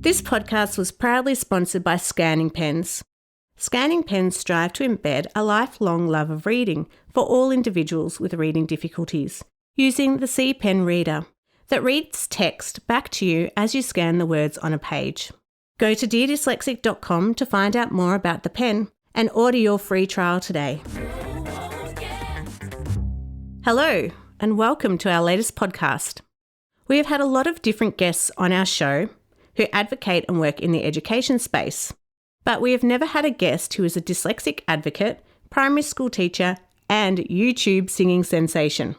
This podcast was proudly sponsored by Scanning Pens. Scanning Pens strive to embed a lifelong love of reading for all individuals with reading difficulties, using the C Pen reader that reads text back to you as you scan the words on a page. Go to deardyslexic.com to find out more about the pen and order your free trial today. Hello, and welcome to our latest podcast. We have had a lot of different guests on our show who advocate and work in the education space, but we have never had a guest who is a dyslexic advocate, primary school teacher, and YouTube singing sensation.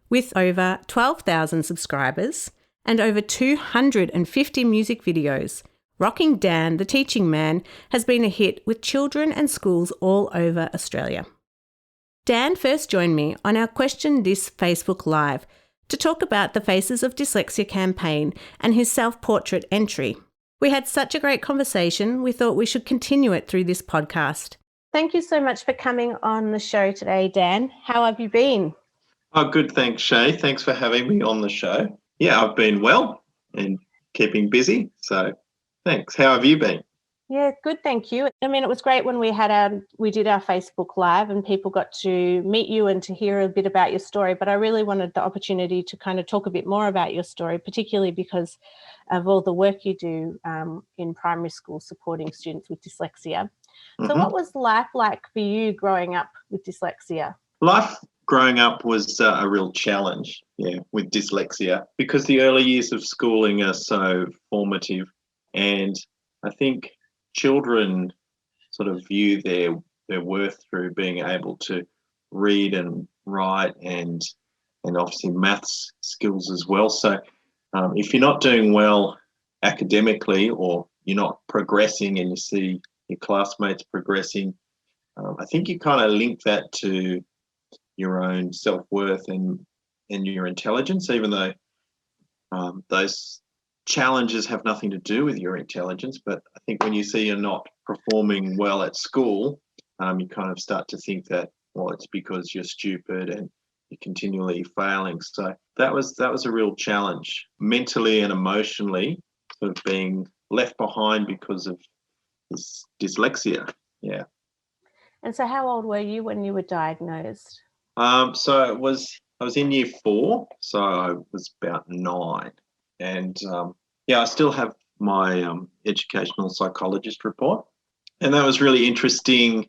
With over 12,000 subscribers and over 250 music videos, Rocking Dan, the Teaching Man, has been a hit with children and schools all over Australia. Dan first joined me on our Question This Facebook Live to talk about the Faces of Dyslexia campaign and his self-portrait entry. We had such a great conversation, we thought we should continue it through this podcast. Thank you so much for coming on the show today, Dan. How have you been? Oh, good. Thanks, Shay. Thanks for having me on the show. Yeah, I've been well and keeping busy. So thanks. How have you been? Yeah, good. Thank you. I mean, it was great when we did our Facebook Live and people got to meet you and to hear a bit about your story. But I really wanted the opportunity to kind of talk a bit more about your story, particularly because of all the work you do in primary school supporting students with dyslexia. So what was life like for you growing up with dyslexia? Life growing up was a real challenge, with dyslexia, because the early years of schooling are so formative. And I think children sort of view their worth through being able to read and write and obviously maths skills as well. So if you're not doing well academically or you're not progressing and you see your classmates progressing, I think you kind of link that to your own self-worth and your intelligence, even though those challenges have nothing to do with your intelligence. But I think when you see you're not performing well at school, you kind of start to think that, well, it's because you're stupid and you're continually failing. So that was a real challenge, mentally and emotionally, sort of being left behind because of this dyslexia. Yeah. And so how old were you when you were diagnosed? So I was in year 4, so I was about 9. And I still have my educational psychologist report. And that was really interesting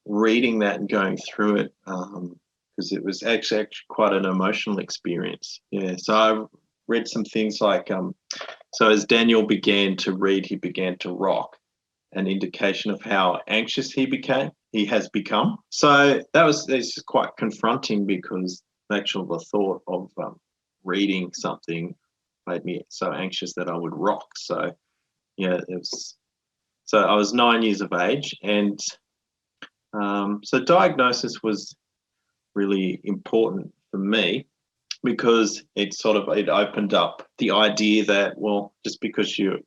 reading that and going through it because it was actually quite an emotional experience. Yeah, so I read some things like, so as Daniel began to read, he began to rock, an indication of how anxious he has become. So it's quite confronting because the thought of reading something made me so anxious that I would rock. So so I was 9 years of age, and so diagnosis was really important for me because it opened up the idea that, well, just because you're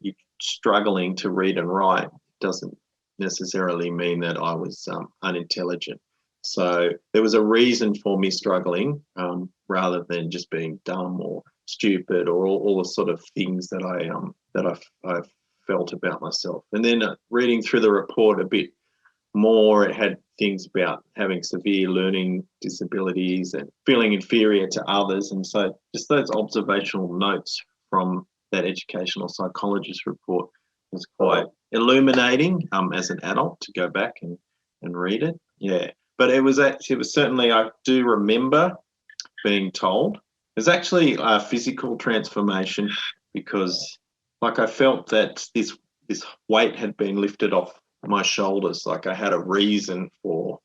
struggling to read and write doesn't necessarily mean that I was unintelligent. So there was a reason for me struggling rather than just being dumb or stupid or all the sort of things that I felt about myself. And then reading through the report a bit more, it had things about having severe learning disabilities and feeling inferior to others. And so just those observational notes from that educational psychologist report was quite illuminating as an adult to go back and read it. Yeah. But it was certainly, I do remember being told, it was actually a physical transformation because I felt that this weight had been lifted off my shoulders, like I had a reason for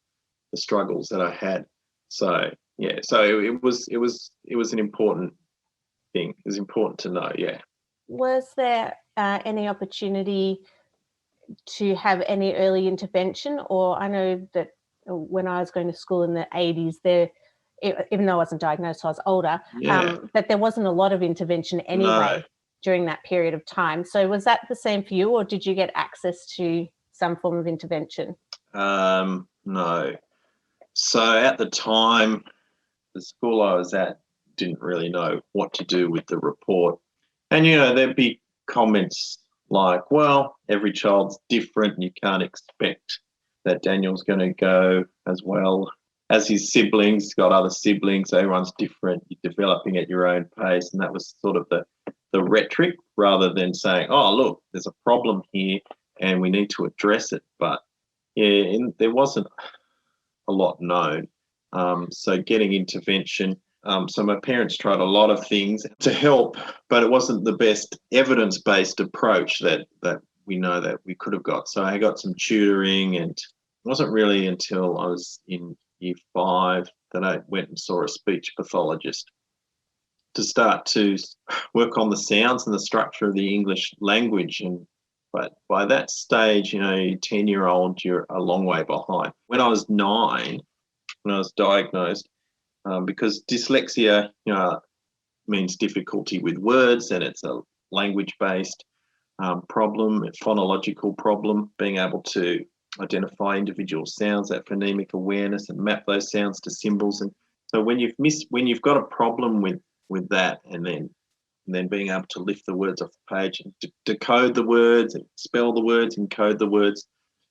the struggles that I had. So it was an important thing. It was important to know. Yeah. Was there any opportunity to have any early intervention? Or I know that when I was going to school in the 80s, even though I wasn't diagnosed, I was older, but there wasn't a lot of intervention anyway during that period of time. So was that the same for you, or did you get access to some form of intervention? No. So at the time, the school I was at didn't really know what to do with the report. And, there'd be comments like, well, every child's different and you can't expect that Daniel's going to go as well as his siblings. He's got other siblings, everyone's different, you're developing at your own pace. And that was sort of the rhetoric, rather than saying, oh, look, there's a problem here and we need to address it. But yeah, there wasn't a lot known. So getting intervention. So my parents tried a lot of things to help, but it wasn't the best evidence-based approach that we know that we could have got. So I got some tutoring, and it wasn't really until I was in year 5 that I went and saw a speech pathologist to start to work on the sounds and the structure of the English language. But by that stage, 10-year-old, you're a long way behind. When I was 9, when I was diagnosed, because dyslexia, means difficulty with words, and it's a language-based problem, a phonological problem, being able to identify individual sounds, that phonemic awareness, and map those sounds to symbols. And so when you've got a problem with that, and then being able to lift the words off the page and decode the words and spell the words and code the words,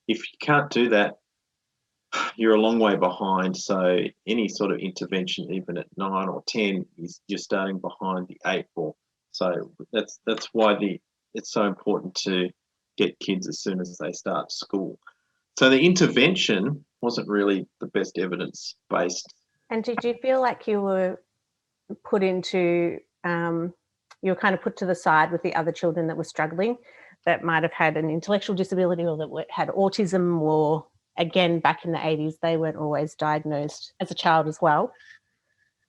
if you can't do that, you're a long way behind. So any sort of intervention, even at 9 or 10, you're starting behind the 8 ball. So that's why it's so important to get kids as soon as they start school. So the intervention wasn't really the best evidence-based. And did you feel like you were put into, you were kind of put to the side with the other children that were struggling, that might have had an intellectual disability or that had autism, or again, back in the 80s, they weren't always diagnosed as a child as well?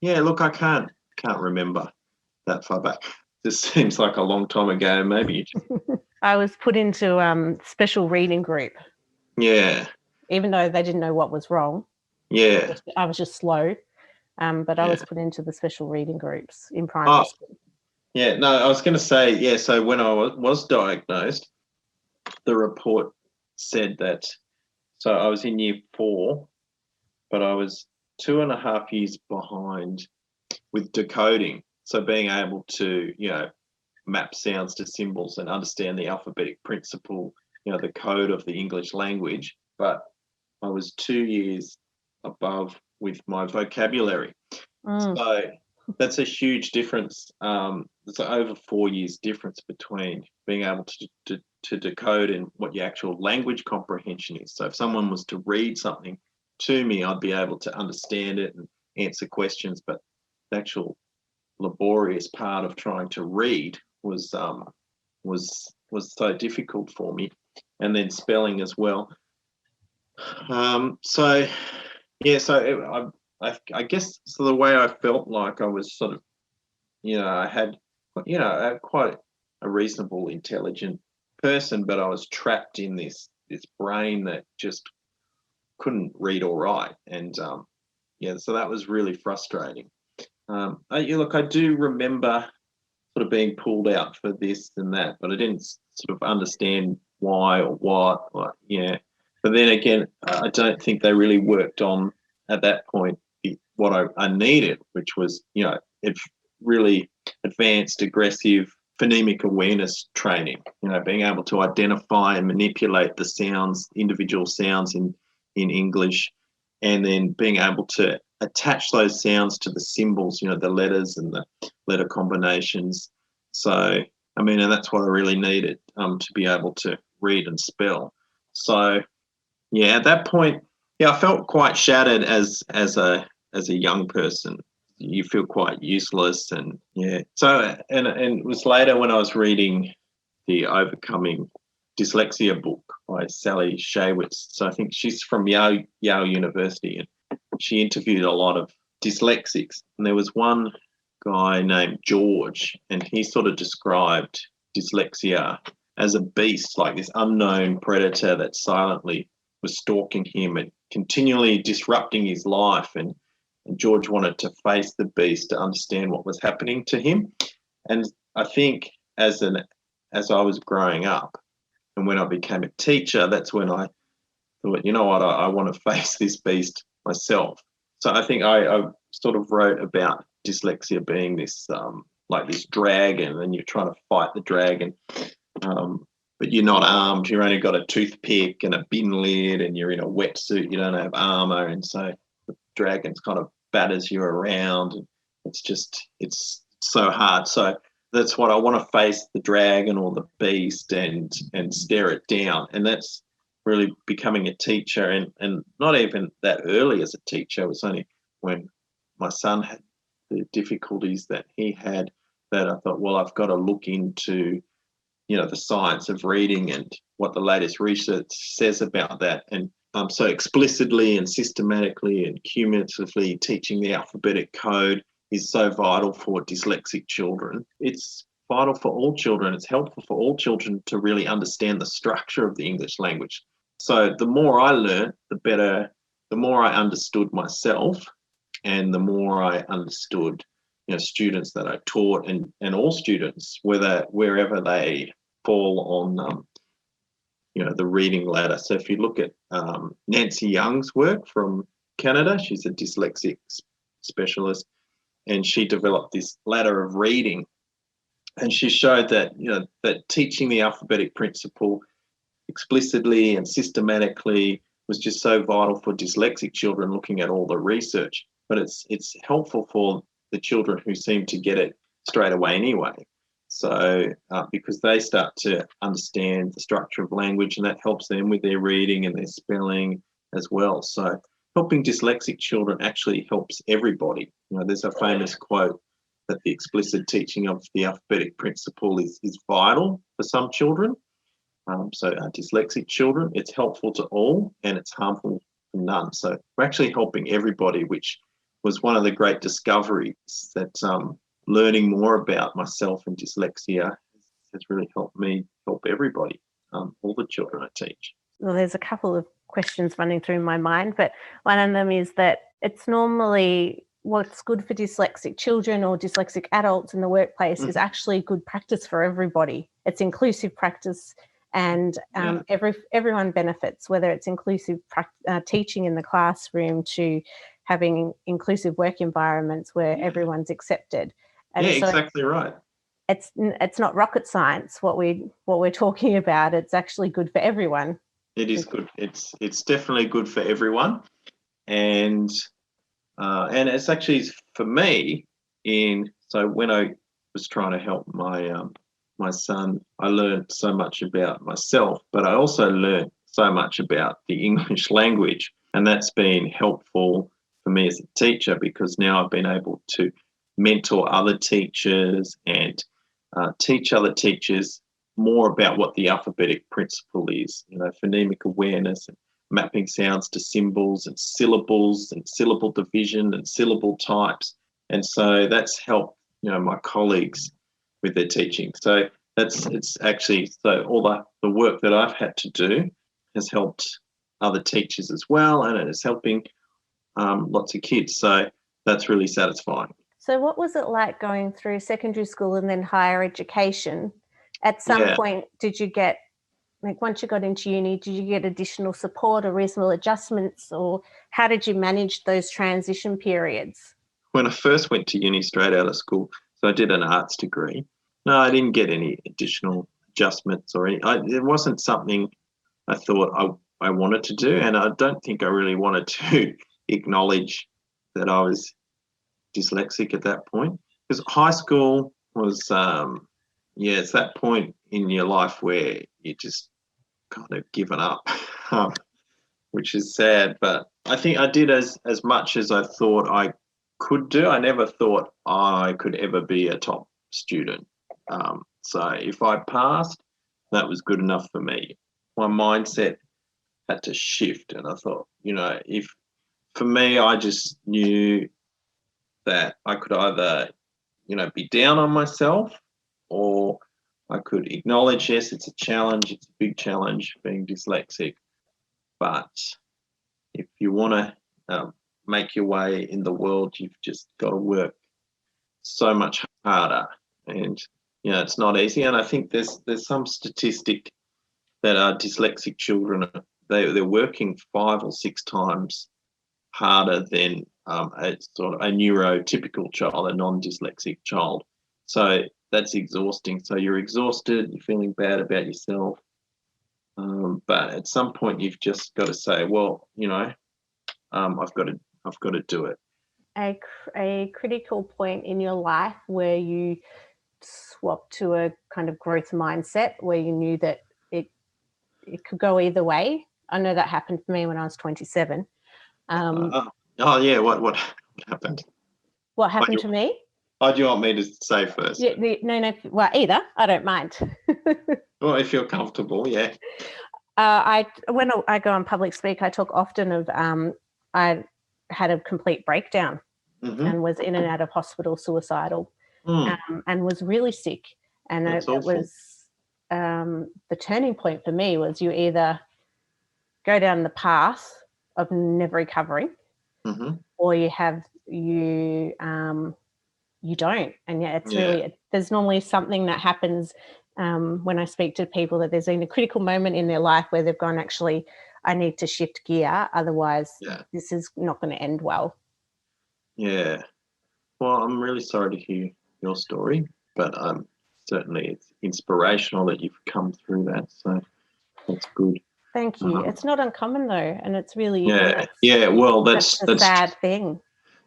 Yeah, look, I can't remember that far back. This seems like a long time ago, maybe. I was put into special reading group. Yeah. Even though they didn't know what was wrong. Yeah. I was just slow. But I was put into the special reading groups in primary school. Yeah, no, I was going to say, yeah, so when I was diagnosed, the report said that, so I was in year 4, but I was 2.5 years behind with decoding. So being able to, map sounds to symbols and understand the alphabetic principle, the code of the English language. But I was 2 years above with my vocabulary. So that's a huge difference. There's over 4 years difference between being able to decode and what your actual language comprehension is. So if someone was to read something to me, I'd be able to understand it and answer questions, but the actual laborious part of trying to read was so difficult for me, and then spelling as well. I guess so the way I felt like I was sort of, I had, quite a reasonable, intelligent person, but I was trapped in this brain that just couldn't read or write. And so that was really frustrating. I do remember sort of being pulled out for this and that, but I didn't sort of understand why or what. But then again, I don't think they really worked on, at that point, what I needed, which was, really advanced, aggressive phonemic awareness training, being able to identify and manipulate the sounds, individual sounds in English, and then being able to attach those sounds to the symbols, the letters and the letter combinations. So, and that's what I really needed to be able to read and spell. So, at that point, I felt quite shattered as a young person. You feel quite useless, and So, and it was later when I was reading the Overcoming Dyslexia book by Sally Shaywitz. So I think she's from Yale University, and she interviewed a lot of dyslexics. And there was one guy named George, and he sort of described dyslexia as a beast, like this unknown predator that silently was stalking him and continually disrupting his life. And George wanted to face the beast to understand what was happening to him. And I think as I was growing up and when I became a teacher, that's when I thought, you know what, I want to face this beast myself. So I think I sort of wrote about dyslexia being this like this dragon, and you're trying to fight the dragon. but you're not armed. You've only got a toothpick and a bin lid, and you're in a wetsuit. You don't have armor, and so the dragons kind of batters you around. And it's so hard. So that's what I want to face the dragon or the beast and stare it down. And that's really becoming a teacher, and not even that early as a teacher. It was only when my son had the difficulties that he had that I thought, well, I've got to look into, the science of reading and what the latest research says about that. And so explicitly and systematically and cumulatively teaching the alphabetic code is so vital for dyslexic children. It's vital for all children. It's helpful for all children to really understand the structure of the English language. So the more I learned, the more I understood myself, and the more I understood, students that I taught, and all students, wherever they fall on, the reading ladder. So if you look at Nancy Young's work from Canada, she's a dyslexic specialist, and she developed this ladder of reading, and she showed that that teaching the alphabetic principle explicitly and systematically was just so vital for dyslexic children, looking at all the research. But it's helpful for the children who seem to get it straight away anyway. So because they start to understand the structure of language, and that helps them with their reading and their spelling as well. So helping dyslexic children actually helps everybody. There's a famous quote that the explicit teaching of the alphabetic principle is vital for some children. So dyslexic children, it's helpful to all and it's harmful to none. So we're actually helping everybody, which was one of the great discoveries that learning more about myself and dyslexia has really helped me help everybody, all the children I teach. Well, there's a couple of questions running through my mind, but one of them is that it's normally what's good for dyslexic children or dyslexic adults in the workplace is actually good practice for everybody. It's inclusive practice, and everyone benefits, whether it's inclusive teaching in the classroom to having inclusive work environments where everyone's accepted. And so exactly right. It's not rocket science what we're talking about. It's actually good for everyone. It is good. It's definitely good for everyone, and it's actually for me. So when I was trying to help my son, I learned so much about myself, but I also learned so much about the English language, and that's been helpful for me as a teacher, because now I've been able to mentor other teachers and teach other teachers more about what the alphabetic principle is, phonemic awareness and mapping sounds to symbols and syllables and syllable division and syllable types. And so that's helped, my colleagues with their teaching. So it's actually, so all the work that I've had to do has helped other teachers as well, and it is helping lots of kids. So that's really satisfying. So what was it like going through secondary school and then higher education? At some point, did you get, once you got into uni, did you get additional support or reasonable adjustments, or how did you manage those transition periods? When I first went to uni straight out of school, so I did an arts degree. No, I didn't get any additional adjustments or any. It wasn't something I thought I wanted to do, and I don't think I really wanted to acknowledge that I was dyslexic at that point, because high school was it's that point in your life where you just kind of given up, which is sad. But I think I did as much as I thought I could do. I never thought I could ever be a top student. So if I passed, that was good enough for me. My mindset had to shift, and I thought, if for me, I just knew that I could either, be down on myself, or I could acknowledge, yes, it's a challenge, it's a big challenge being dyslexic, but if you want to make your way in the world, you've just got to work so much harder, and it's not easy. And I think there's some statistic that dyslexic children, they're working 5 or 6 times harder than a sort of a neurotypical child, a non-dyslexic child. So that's exhausting. So you're exhausted, you're feeling bad about yourself, But at some point, you've just got to say, well, I've got to do it. A critical point in your life where you swapped to a kind of growth mindset, where you knew that it could go either way. I know that happened for me when I was 27. Yeah. What happened? What happened to me? Oh, do you want me to say first? Yeah, no. Well, either. I don't mind. Well, if you're comfortable, yeah. When I go on public speak, I talk often of I had a complete breakdown and was in and out of hospital, suicidal, and was really sick. And it was the turning point for me was you either go down the path of never recovering, or you don't. And yeah, it's really, there's normally something that happens when I speak to people that there's been a critical moment in their life where they've gone, actually, I need to shift gear. Otherwise, this is not going to end well. Yeah. Well, I'm really sorry to hear your story, but certainly it's inspirational that you've come through that. So that's good. Thank you. It's not uncommon though, and it's really Well, that's a sad thing.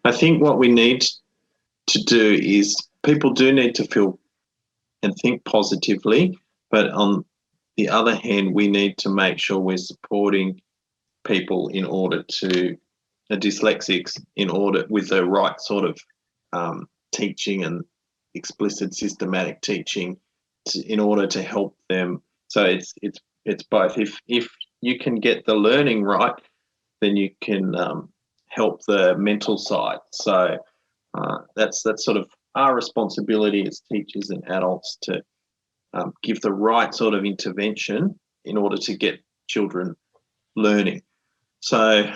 I think what we need to do is people do need to feel and think positively, but on the other hand, we need to make sure we're supporting people in order to dyslexics in order with the right sort of teaching and explicit systematic teaching in order to help them. So it's both. If you can get the learning right, then you can help the mental side. So that's sort of our responsibility as teachers and adults to give the right sort of intervention in order to get children learning. So,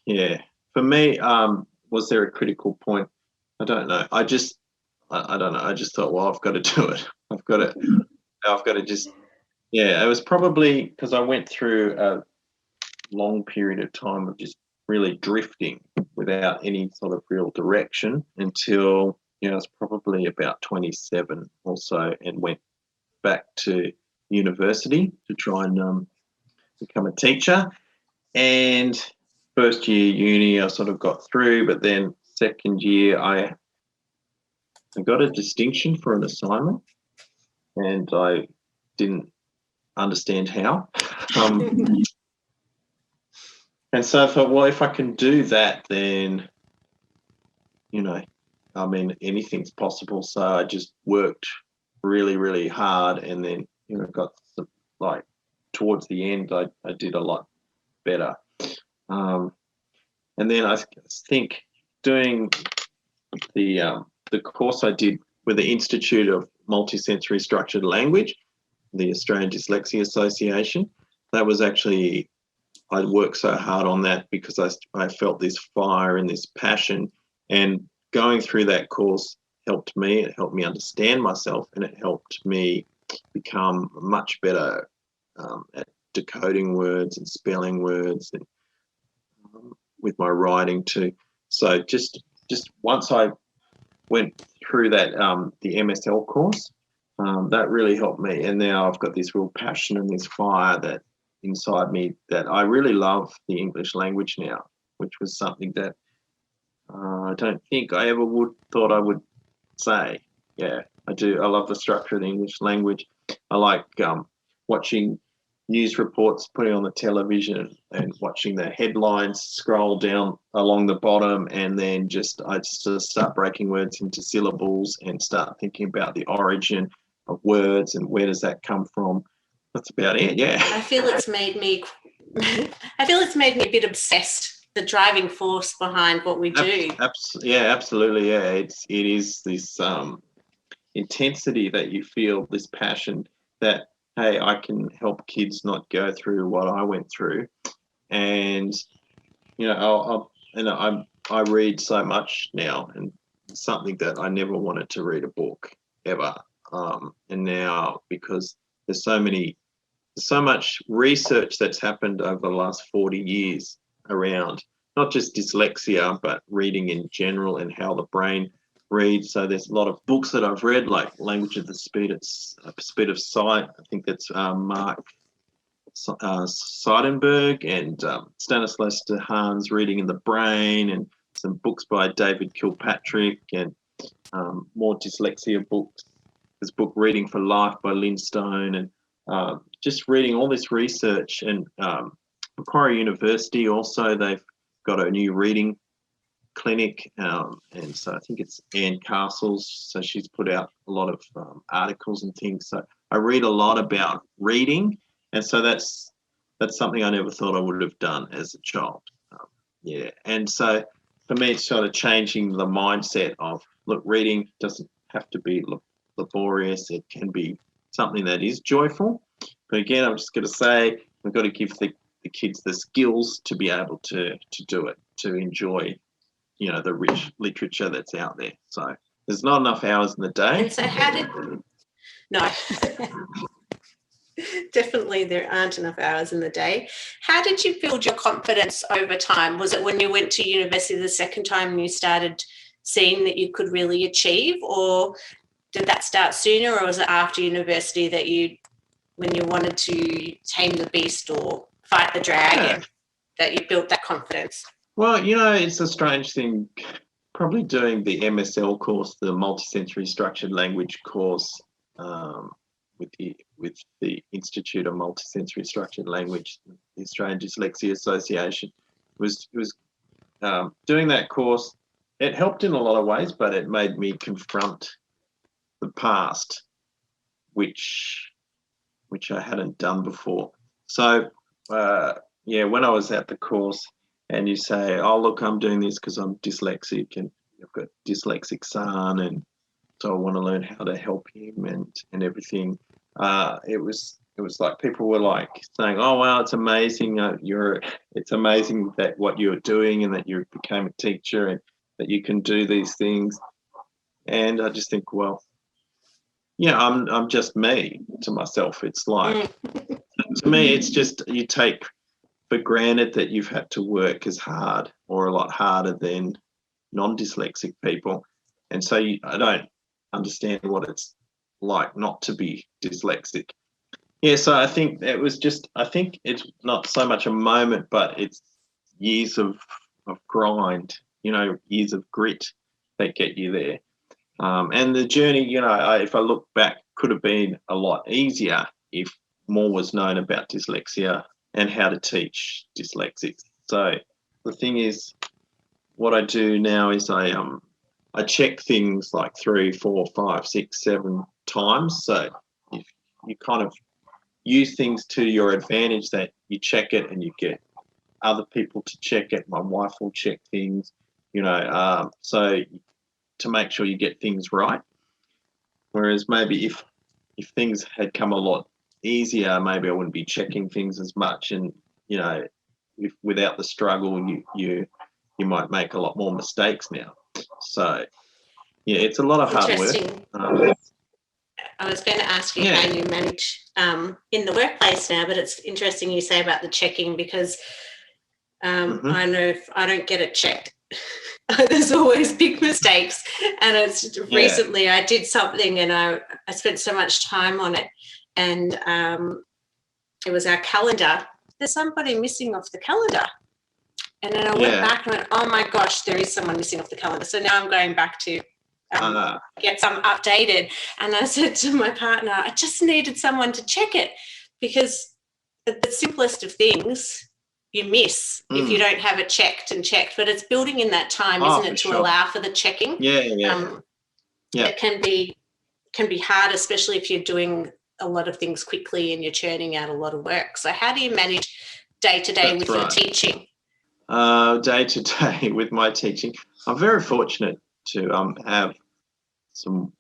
yeah, for me, was there a critical point? I don't know. I don't know. I just thought, well, I've got to do it. I've got to just, it was probably because I went through a long period of time of just really drifting without any sort of real direction until, I was probably about 27 or so and went back to university to try and become a teacher. And first year uni, I sort of got through, but then second year, I got a distinction for an assignment, and I didn't understand how. And so I thought, well, if I can do that, then, anything's possible. So I just worked really, really hard, and then, got towards the end, I did a lot better. And then I think doing the course I did with the Institute of Multisensory Structured Language, the Australian Dyslexia Association, that was actually, I worked so hard on that because I felt this fire and this passion, and going through that course helped me. It helped me understand myself, and it helped me become much better at decoding words and spelling words, and with my writing too. So just once I went through that the MSL course, that really helped me. And now I've got this real passion and this fire that inside me that I really love the English language now, which was something that I don't think I ever thought I would say. Yeah, I do. I love the structure of the English language. I like watching news reports, putting on the television and watching the headlines scroll down along the bottom, and then I just start breaking words into syllables and start thinking about the origin of words and where does that come from. That's about it. Yeah. I feel it's made me a bit obsessed. The driving force behind what we do. Absolutely. Yeah, it is this intensity that you feel, this passion that, hey, I can help kids not go through what I went through. And I read so much now, and something that I never wanted to read a book ever. And now, because there's so much research that's happened over the last 40 years around not just dyslexia, but reading in general and how the brain reads. So there's a lot of books that I've read, like Language at the Speed of Sight. I think that's Mark Seidenberg and Stanislas Dehaene's Reading in the Brain, and some books by David Kilpatrick, and more dyslexia books. This book Reading for Life by Lynn Stone, and just reading all this research. And Macquarie University also, they've got a new reading clinic, and so I think it's Anne Castles, so she's put out a lot of articles and things. So I read a lot about reading, and so that's something I never thought I would have done as a child. And so for me, it's sort of changing the mindset of, look, reading doesn't have to be laborious. It can be something that is joyful. But again, I'm just going to say, we've got to give the kids the skills to be able to do it, to enjoy, the rich literature that's out there. So there's not enough hours in the day. And so no, definitely there aren't enough hours in the day. How did you build your confidence over time? Was it when you went to university the second time and you started seeing that you could really achieve, or did that start sooner, or was it after university that when you wanted to tame the beast or fight the dragon, that you built that confidence? Well, it's a strange thing, probably doing the MSL course, the Multisensory Structured Language course, with the Institute of Multisensory Structured Language, the Australian Dyslexia Association. Was doing that course. It helped in a lot of ways, but it made me confront the past, which I hadn't done before. So when I was at the course, and you say, oh, look, I'm doing this because I'm dyslexic, and I've got dyslexic son, and so I want to learn how to help him and everything. It was like people were like saying, oh, wow, it's amazing. It's amazing that what you're doing, and that you became a teacher, and that you can do these things. And I just think, well, I'm just me to myself. It's like, to me, it's just, you take for granted that you've had to work as hard or a lot harder than non-dyslexic people. And so I don't understand what it's like not to be dyslexic. So I think it's not so much a moment, but it's years of grind, years of grit that get you there. And the journey, if I look back, could have been a lot easier if more was known about dyslexia and how to teach dyslexics. So the thing is, what I do now is I check things like 3, 4, 5, 6, 7 times. So if you kind of use things to your advantage, that you check it and you get other people to check it. My wife will check things, so to make sure you get things right. Whereas maybe if things had come a lot easier, maybe I wouldn't be checking things as much, and if without the struggle, you might make a lot more mistakes now. So it's a lot of hard work. I was going to ask you how you manage in the workplace now, but it's interesting you say about the checking, because I know if I don't get it checked, there's always big mistakes. And it's recently I did something and I spent so much time on it, and it was our calendar. There's somebody missing off the calendar. And then I went back and went, oh my gosh, there is someone missing off the calendar. So now I'm going back to get some updated. And I said to my partner, I just needed someone to check it, because the simplest of things you miss if you don't have it checked. But it's building in that time, isn't it, to allow for the checking? It can be hard, especially if you're doing a lot of things quickly and you're churning out a lot of work. So how do you manage day to day with your teaching? Day to day with my teaching, I'm very fortunate to have some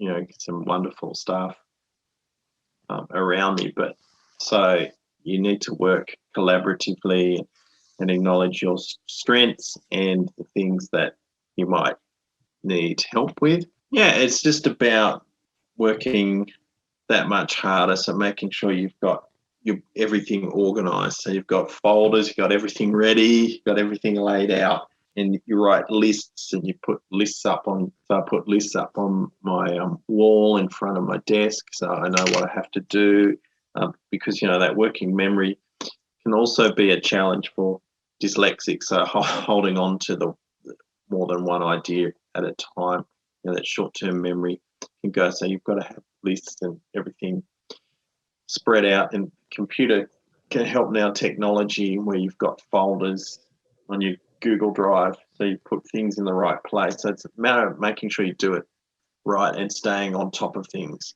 wonderful staff around me. But so you need to work collaboratively and acknowledge your strengths and the things that you might need help with. It's just about working that much harder. So making sure you've got everything organised. So you've got folders, you've got everything ready, you've got everything laid out, and you write lists and you put lists up on. So I put lists up on my wall in front of my desk, so I know what I have to do. because, that working memory can also be a challenge for dyslexics. So holding on to the more than one idea at a time, that short-term memory can go. So you've got to have lists and everything spread out. And computer can help now, technology, where you've got folders on your Google Drive, so you put things in the right place. So it's a matter of making sure you do it right and staying on top of things.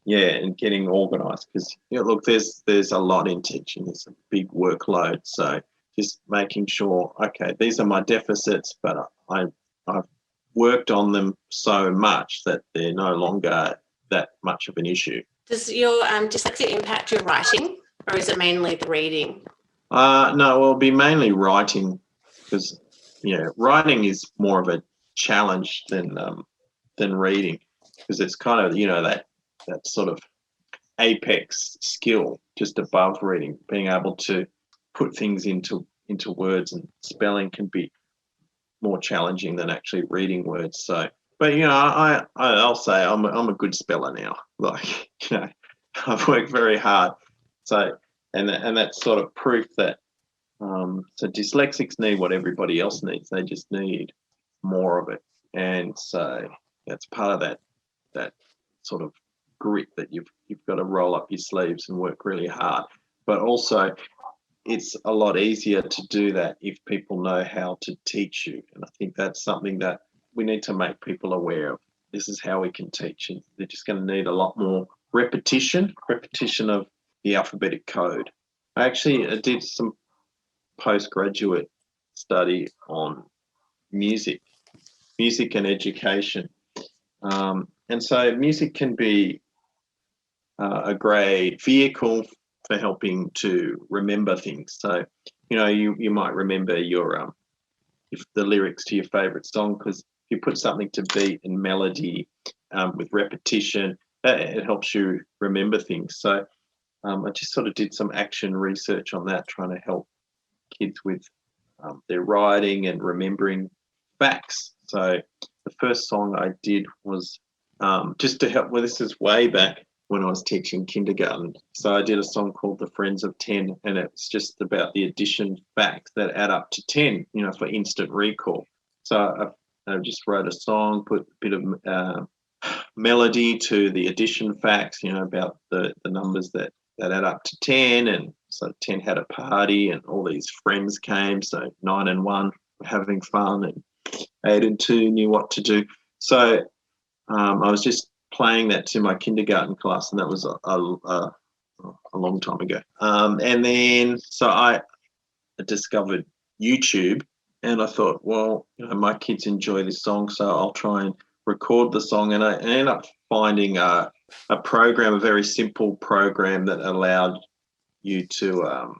Yeah, and getting organised, because look, there's a lot in teaching. It's a big workload, so just making sure, okay, these are my deficits, but I've worked on them so much that they're no longer that much of an issue. Does your dyslexia impact your writing, or is it mainly the reading? No, well, it'll be mainly writing, because writing is more of a challenge than reading, because it's kind of that sort of apex skill just above reading, being able to put things into words, and spelling can be more challenging than actually reading words. So, but I'll say I'm a good speller now. Like, I've worked very hard. So, and that's sort of proof that so dyslexics need what everybody else needs. They just need more of it, and so that's part of that sort of grit that you've got to roll up your sleeves and work really hard. But also, it's a lot easier to do that if people know how to teach you. And I think that's something that we need to make people aware of. This is how we can teach. And they're just going to need a lot more repetition of the alphabetic code. I did some postgraduate study on music and education. And so music can be a great vehicle for helping to remember things. So, you might remember the lyrics to your favorite song, because if you put something to beat and melody with repetition, it helps you remember things. So I just sort of did some action research on that, trying to help kids with their writing and remembering facts. So the first song I did was just to help. Well, this is way back when I was teaching kindergarten. So I did a song called The Friends of 10, and it's just about the addition facts that add up to 10, for instant recall. So I just wrote a song, put a bit of melody to the addition facts, about the numbers that add up to 10. And so 10 had a party and all these friends came. So 9 and 1 were having fun, and 8 and 2 knew what to do. So I was just playing that to my kindergarten class, and that was a long time ago. And then so I discovered YouTube, and I thought, well, my kids enjoy this song, so I'll try and record the song. And I ended up finding a program, a very simple program that allowed you to,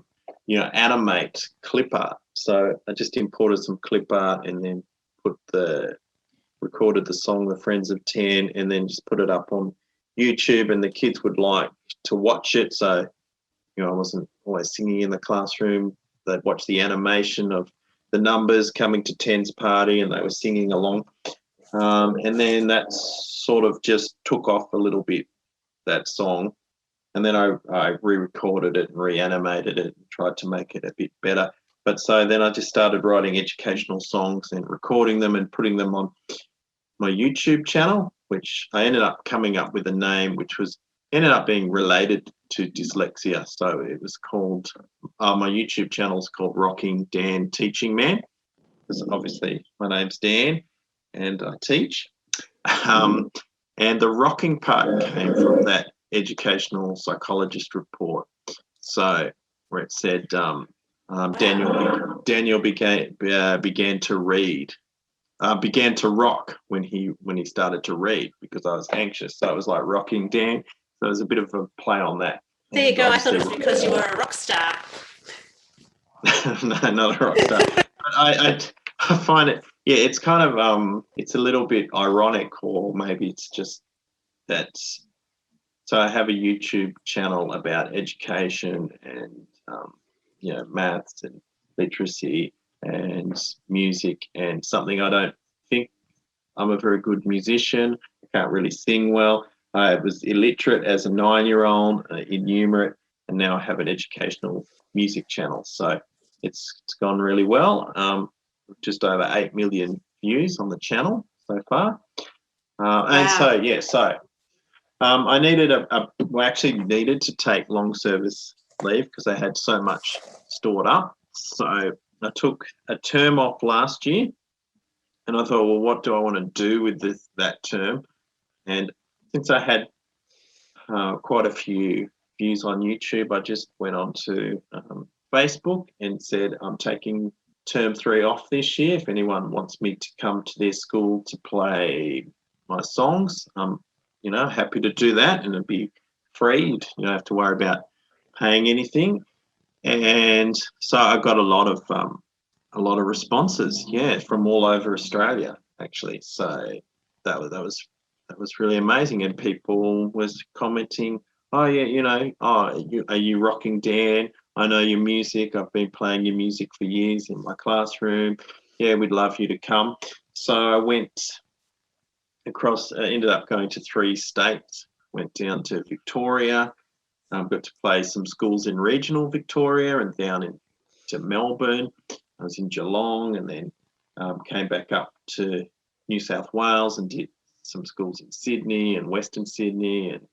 animate clip art. So I just imported some clip art and then recorded the song The Friends of 10, and then just put it up on YouTube, and the kids would like to watch it. So, I wasn't always singing in the classroom. They'd watch the animation of the numbers coming to 10's party, and they were singing along. And then that sort of just took off a little bit, that song. And then I re-recorded it and reanimated it and tried to make it a bit better. But so then I just started writing educational songs and recording them and putting them on my YouTube channel, which I ended up coming up with a name which ended up being related to dyslexia. So it was called, my YouTube channel is called Rocking Dan Teaching Man, because obviously my name's Dan and I teach. And the rocking part came from that educational psychologist report. So where it said Daniel began to read. Began to rock when he started to read, because I was anxious. So it was like Rocking Dan. So it was a bit of a play on that. There you go. I thought it was because you were a rock star. No, not a rock star. I find it, it's kind of it's a little bit ironic, or maybe it's just that. So I have a YouTube channel about education and maths and literacy and music, and something I don't think I'm a very good musician. I can't really sing well, I was illiterate as a 9-year-old, innumerate, and now I have an educational music channel. So it's gone really well. Just over 8 million views on the channel so far. And so, yeah, so I needed we actually needed to take long service leave because I had so much stored up. So I took a term off last year, and I thought, well, what do I want to do with that term? And since I had quite a few views on YouTube, I just went on to Facebook and said, I'm taking term 3 off this year. If anyone wants me to come to their school to play my songs, I'm, happy to do that, and it'd be free. You don't have to worry about paying anything. And so I got a lot of responses, from all over Australia, actually. So that was really amazing, and people was commenting, oh yeah, are you rocking, Dan? I know your music. I've been playing your music for years in my classroom. Yeah, we'd love you to come. So I went across, ended up going to 3 states, went down to Victoria, got to play some schools in regional Victoria and down to Melbourne. I was in Geelong, and then came back up to New South Wales and did some schools in Sydney and Western Sydney and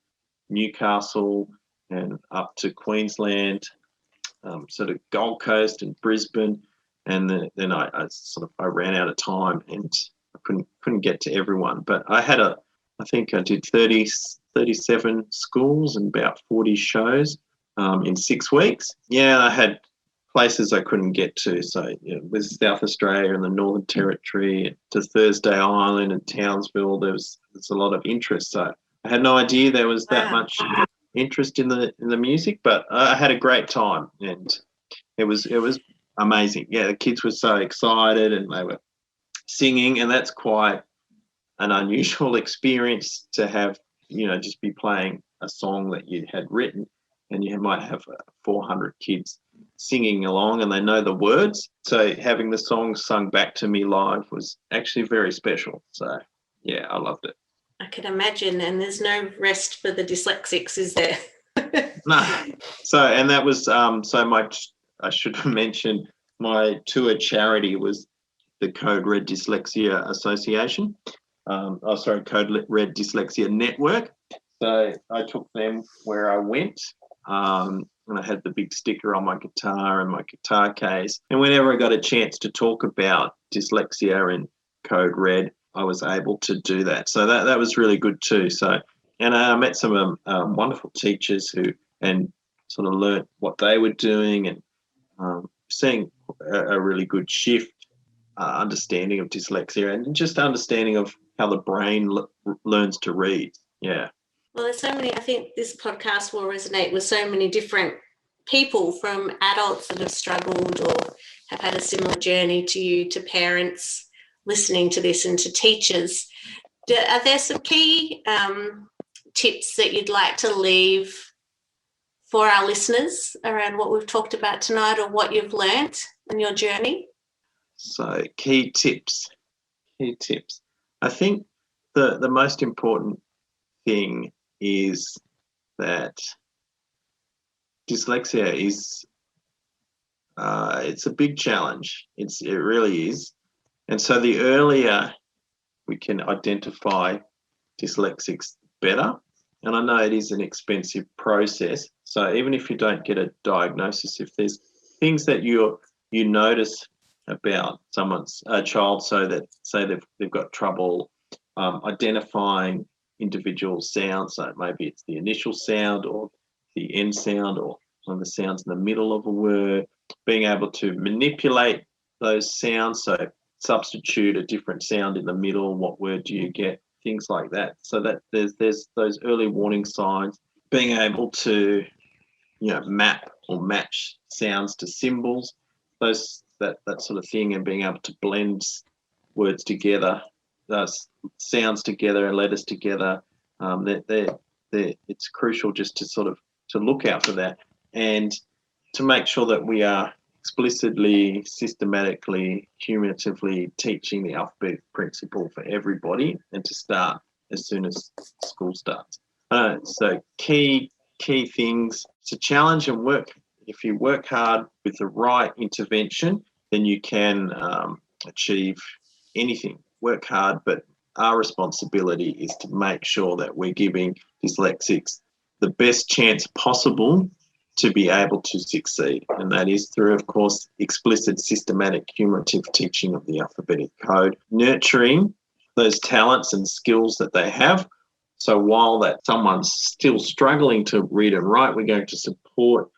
Newcastle, and up to Queensland, sort of Gold Coast and Brisbane. And then I ran out of time, and I couldn't get to everyone. But I think I did 37 schools and about 40 shows in 6 weeks. Yeah, I had places I couldn't get to. So with South Australia and the Northern Territory, to Thursday Island and Townsville, there's a lot of interest. So I had no idea there was that much interest in the music, but I had a great time, and it was amazing. Yeah, the kids were so excited, and they were singing, and that's quite an unusual experience to have, just be playing a song that you had written, and you might have 400 kids singing along, and they know the words. So having the song sung back to me live was actually very special. So yeah, I loved it. I can imagine, and there's no rest for the dyslexics, is there? No. So, and that was I should have mentioned, my tour charity was the Code Red Dyslexia Association. Code Red Dyslexia Network. So I took them where I went, and I had the big sticker on my guitar and my guitar case. And whenever I got a chance to talk about dyslexia and Code Red, I was able to do that. So that was really good too. So, and I met some wonderful teachers and sort of learnt what they were doing, and seeing a really good shift, understanding of dyslexia, and just understanding of how the brain learns to read. Yeah. Well, there's so many. I think this podcast will resonate with so many different people, from adults that have struggled or have had a similar journey to you, to parents listening to this, and to teachers. Are there some key tips that you'd like to leave for our listeners around what we've talked about tonight, or what you've learnt in your journey? So key tips. I think the most important thing is that dyslexia is it's a big challenge. It really is. And so the earlier we can identify dyslexics, better. And I know it is an expensive process. So even if you don't get a diagnosis, if there's things that you notice about a child, so that say they've got trouble identifying individual sounds, so maybe it's the initial sound or the end sound or one of the sounds in the middle of a word, being able to manipulate those sounds, so substitute a different sound in the middle, what word do you get, things like that. So that there's those early warning signs, being able to map or match sounds to symbols, that sort of thing, and being able to blend words together, sounds together and letters together. It's crucial just to look out for that, and to make sure that we are explicitly, systematically, cumulatively teaching the alphabet principle for everybody, and to start as soon as school starts. So key things to challenge and work. If you work hard with the right intervention, then you can achieve anything. Work hard, but our responsibility is to make sure that we're giving dyslexics the best chance possible to be able to succeed. And that is through, of course, explicit, systematic, cumulative teaching of the alphabetic code, nurturing those talents and skills that they have. So while that someone's still struggling to read and write, we're going to support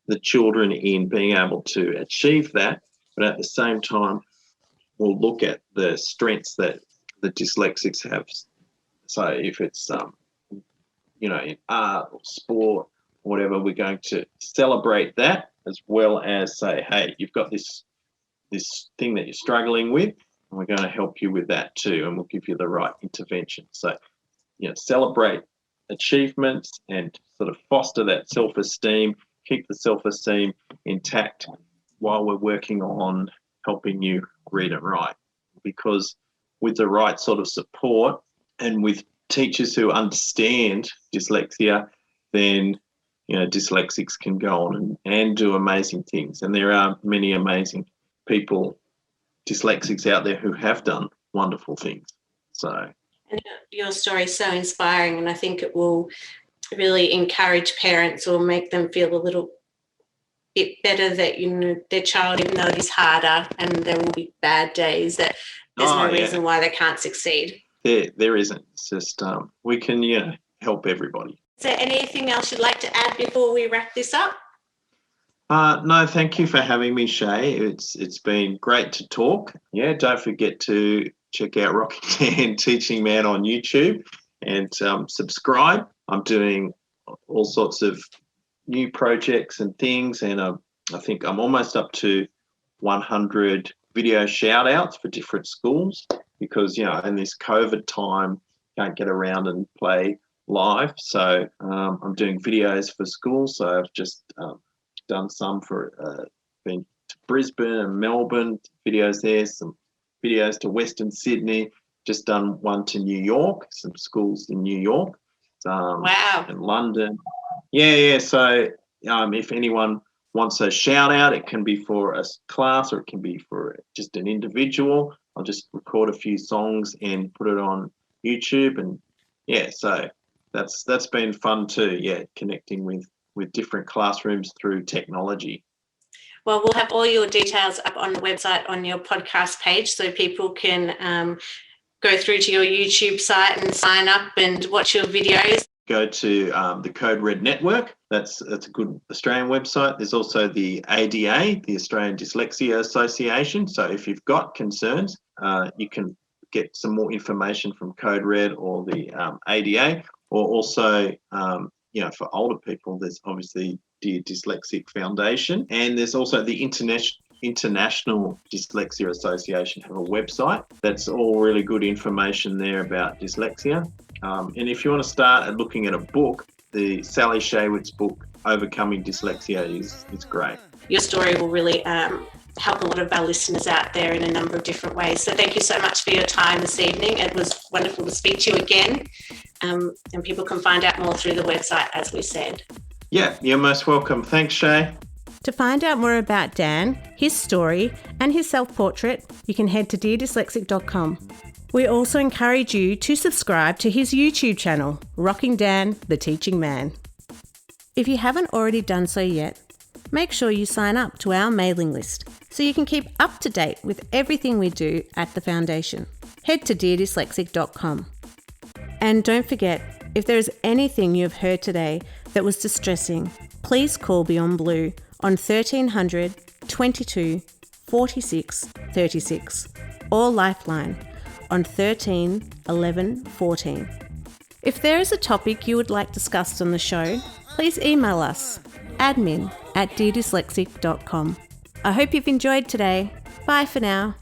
the children in being able to achieve that. But at the same time, we'll look at the strengths that the dyslexics have. So if it's, in art or sport, or whatever, we're going to celebrate that, as well as say, hey, you've got this thing that you're struggling with, and we're going to help you with that too, and we'll give you the right intervention. So, celebrate achievements and sort of foster that self-esteem, keep the self-esteem intact while we're working on helping you read and write. Because with the right sort of support and with teachers who understand dyslexia, then dyslexics can go on and do amazing things. And there are many amazing people, dyslexics out there, who have done wonderful things. So, and your story is so inspiring, and I think it will really encourage parents or make them feel a little bit better that their child, even though it is harder and there will be bad days, that there's no reason why they can't succeed. There isn't. It's just we can help everybody. Is there anything else you'd like to add before we wrap this up? No, thank you for having me, Shay. It's been great to talk. Yeah, don't forget to check out Rocking Dan Teaching Man on YouTube and subscribe. I'm doing all sorts of new projects and things, and I think I'm almost up to 100 video shout outs for different schools, because in this COVID time can't get around and play live. So I'm doing videos for schools. So I've just done some for been to Brisbane and Melbourne, videos there, some videos to Western Sydney, just done one to New York, some schools in New York. Wow. And London. Yeah. So if anyone wants a shout out, it can be for a class or it can be for just an individual. I'll just record a few songs and put it on YouTube. And so that's been fun too. Yeah, connecting with different classrooms through technology. Well, we'll have all your details up on the website on your podcast page, so people can go through to your YouTube site and sign up and watch your videos. Go to the Code Red Network. That's a good Australian website. There's also the ADA, the Australian Dyslexia Association. So if you've got concerns, you can get some more information from Code Red or the ADA, or also, for older people, there's obviously Dear Dyslexic Foundation, and there's also the International Dyslexia Association have a website. That's all really good information there about dyslexia. And if you want to start at looking at a book, the Sally Shaywitz book, Overcoming Dyslexia, is great. Your story will really help a lot of our listeners out there in a number of different ways. So thank you so much for your time this evening. It was wonderful to speak to you again. And people can find out more through the website, as we said. Yeah, you're most welcome. Thanks, Shay. To find out more about Dan, his story, and his self-portrait, you can head to deardyslexic.com. We also encourage you to subscribe to his YouTube channel, Rocking Dan, the Teaching Man. If you haven't already done so yet, make sure you sign up to our mailing list so you can keep up to date with everything we do at the Foundation. Head to deardyslexic.com. And don't forget, if there is anything you have heard today that was distressing, please call Beyond Blue on 1300 22 46 36 or Lifeline on 13 11 14. If there is a topic you would like discussed on the show, please email us, admin@deardyslexic.com. I hope you've enjoyed today. Bye for now.